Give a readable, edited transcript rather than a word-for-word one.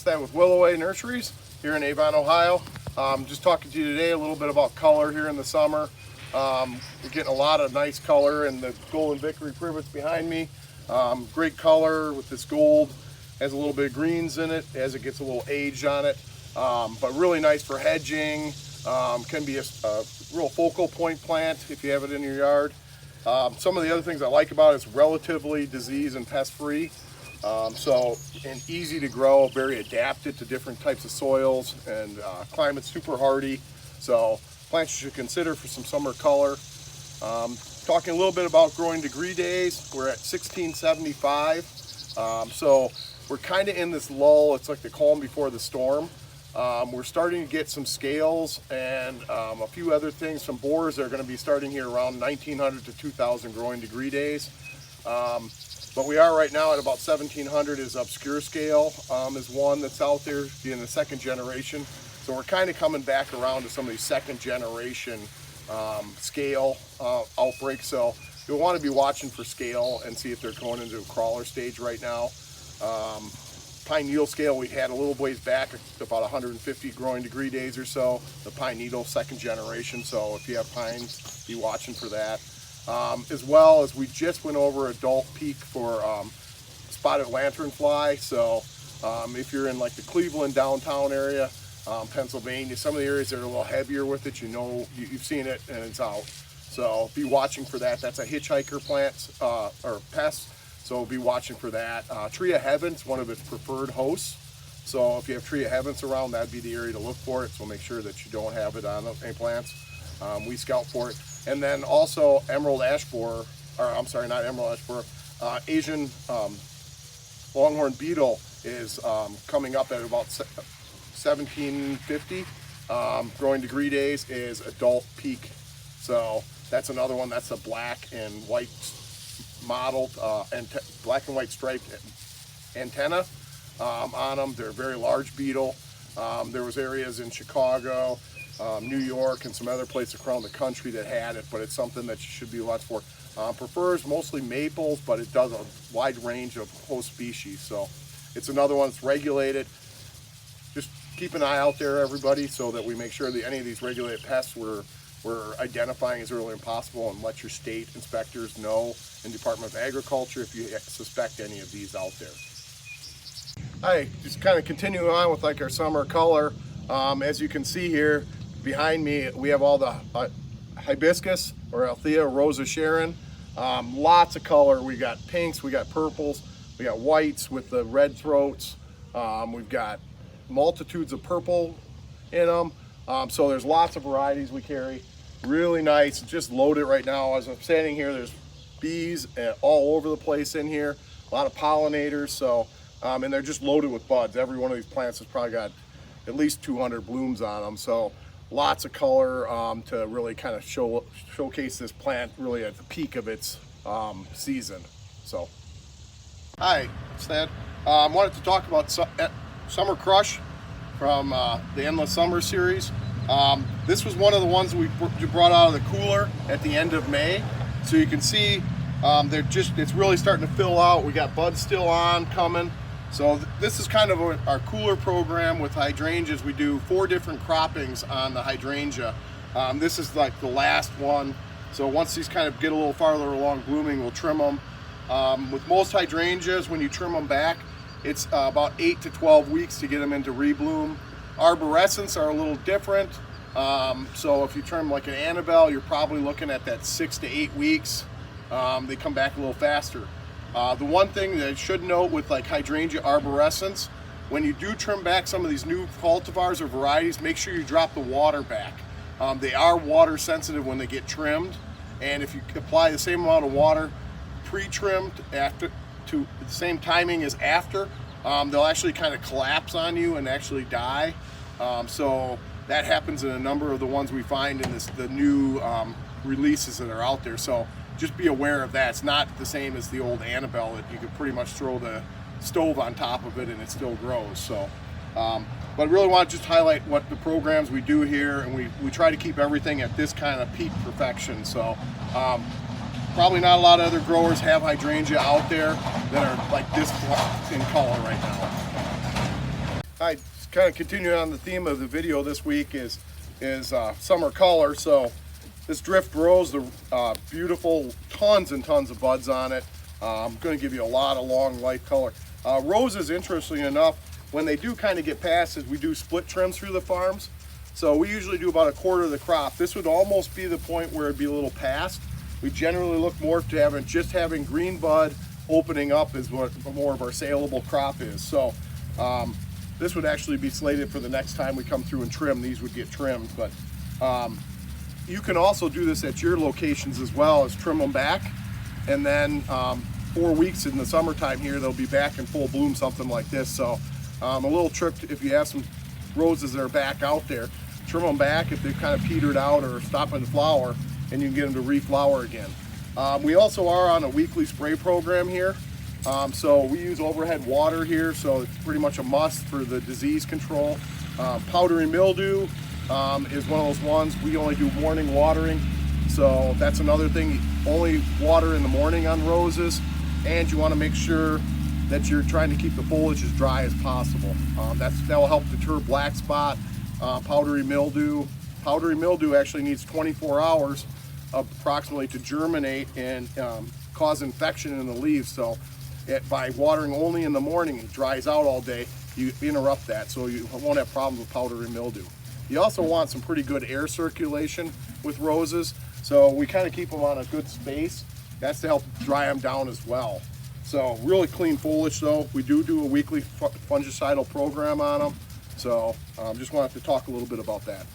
Stad with Willoway Nurseries here in Avon, Ohio. Just talking to you today a little bit about color here in the summer. We're getting a lot of nice color, and the Golden Victory Privets behind me. Great color with this gold. Has a little bit of greens in it as it gets a little aged on it, but really nice for hedging. Can be a real focal point plant if you have it in your yard. Some of the other things I like about it is relatively disease and pest free. And easy to grow, very adapted to different types of soils and climate, super hardy. So plants you should consider for some summer color. Talking a little bit about growing degree days, we're at 1675. So we're kind of in this lull. It's like the calm before the storm. We're starting to get some scales and a few other things. Some borers that are going to be starting here around 1900 to 2000 growing degree days. But we are right now at about 1700 is obscure scale is one that's out there, being the second generation. So we're kind of coming back around to some of these second generation scale outbreaks. So you'll want to be watching for scale and see if they're going into a crawler stage right now. Pine needle scale we had a little ways back, about 150 growing degree days or so. The pine needle second generation. So if you have pines, be watching for that. As well as we just went over adult peak for spotted lanternfly. So if you're in like the Cleveland downtown area, Pennsylvania, some of the areas that are a little heavier with it, you've seen it and it's out. So be watching for that. That's a hitchhiker plant or pest. So be watching for that. Tree of Heaven's one of its preferred hosts. So if you have Tree of Heaven's around, that'd be the area to look for it. So make sure that you don't have it on any plants. We scout for it. And then also emerald ash borer, or I'm sorry, not emerald ash borer, Asian longhorn beetle is coming up at about 1750. Growing degree days is adult peak. So that's another one. That's a black and white mottled and black and white striped antenna on them. They're a very large beetle. There was areas in Chicago, New York, and some other places around the country that had it, but it's something that you should be watching for. Prefers mostly maples, but it does a wide range of host species. So it's another one that's regulated. Just keep an eye out there, everybody, so that we make sure that any of these regulated pests we're identifying as early as possible, and let your state inspectors know in Department of Agriculture if you suspect any of these out there. Hi, just kind of continuing on with like our summer color. As you can see here behind me, we have all the hibiscus or Althea Rosa Sharon. Lots of color. We got pinks, we got purples, we got whites with the red throats. We've got multitudes of purple in them. So there's lots of varieties we carry. Really nice. Just loaded right now. As I'm standing here, there's bees all over the place in here. A lot of pollinators. So and they're just loaded with buds. Every one of these plants has probably got at least 200 blooms on them. So lots of color to really kind of showcase this plant really at the peak of its season. So, hi, Stad. Wanted to talk about Summer Crush from the Endless Summer series. This was one of the ones we brought out of the cooler at the end of May. So you can see it's really starting to fill out. We got buds still on coming. So this is kind of our cooler program with hydrangeas. We do 4 different croppings on the hydrangea. This is like the last one. So once these kind of get a little farther along blooming, we'll trim them. With most hydrangeas, when you trim them back, it's about 8 to 12 weeks to get them into rebloom. Arborescents are a little different. So if you trim like an Annabelle, you're probably looking at that 6 to 8 weeks. They come back a little faster. The one thing that I should note with like hydrangea arborescents, when you do trim back some of these new cultivars or varieties, make sure you drop the water back. They are water sensitive when they get trimmed, and if you apply the same amount of water pre-trimmed after to the same timing as after, they'll actually kind of collapse on you and actually die. So that happens in a number of the ones we find in the new releases that are out there. So just be aware of that. It's not the same as the old Annabelle that you could pretty much throw the stove on top of it and it still grows. So, but I really want to just highlight what the programs we do here, and we try to keep everything at this kind of peak perfection. So probably not a lot of other growers have hydrangea out there that are like this in color right now. I kind of continuing on the theme of the video this week is summer color. So this drift rose, the beautiful, tons and tons of buds on it. I'm going to give you a lot of long life color. Roses, interestingly enough, when they do kind of get past it, we do split trims through the farms. So we usually do about a quarter of the crop. This would almost be the point where it'd be a little past. We generally look more to just having green bud opening up is what more of our saleable crop is. So this would actually be slated for the next time we come through and trim. These would get trimmed, but you can also do this at your locations as well, as trim them back, and then 4 weeks in the summertime here, they'll be back in full bloom, something like this. So a little trick, if you have some roses that are back out there, trim them back if they've kind of petered out or stopping to flower, and you can get them to reflower again. We also are on a weekly spray program here. So we use overhead water here, so it's pretty much a must for the disease control. Powdery mildew is one of those ones. We only do morning watering, so that's another thing. Only water in the morning on roses, and you want to make sure that you're trying to keep the foliage as dry as possible. That will help deter black spot, powdery mildew. Powdery mildew actually needs 24 hours approximately to germinate and cause infection in the leaves. So by watering only in the morning, it dries out all day, you interrupt that, so you won't have problems with powdery mildew. You also want some pretty good air circulation with roses, so we kind of keep them on a good space. That's to help dry them down as well. So really clean foliage though. We do a weekly fungicidal program on them, so just wanted to talk a little bit about that.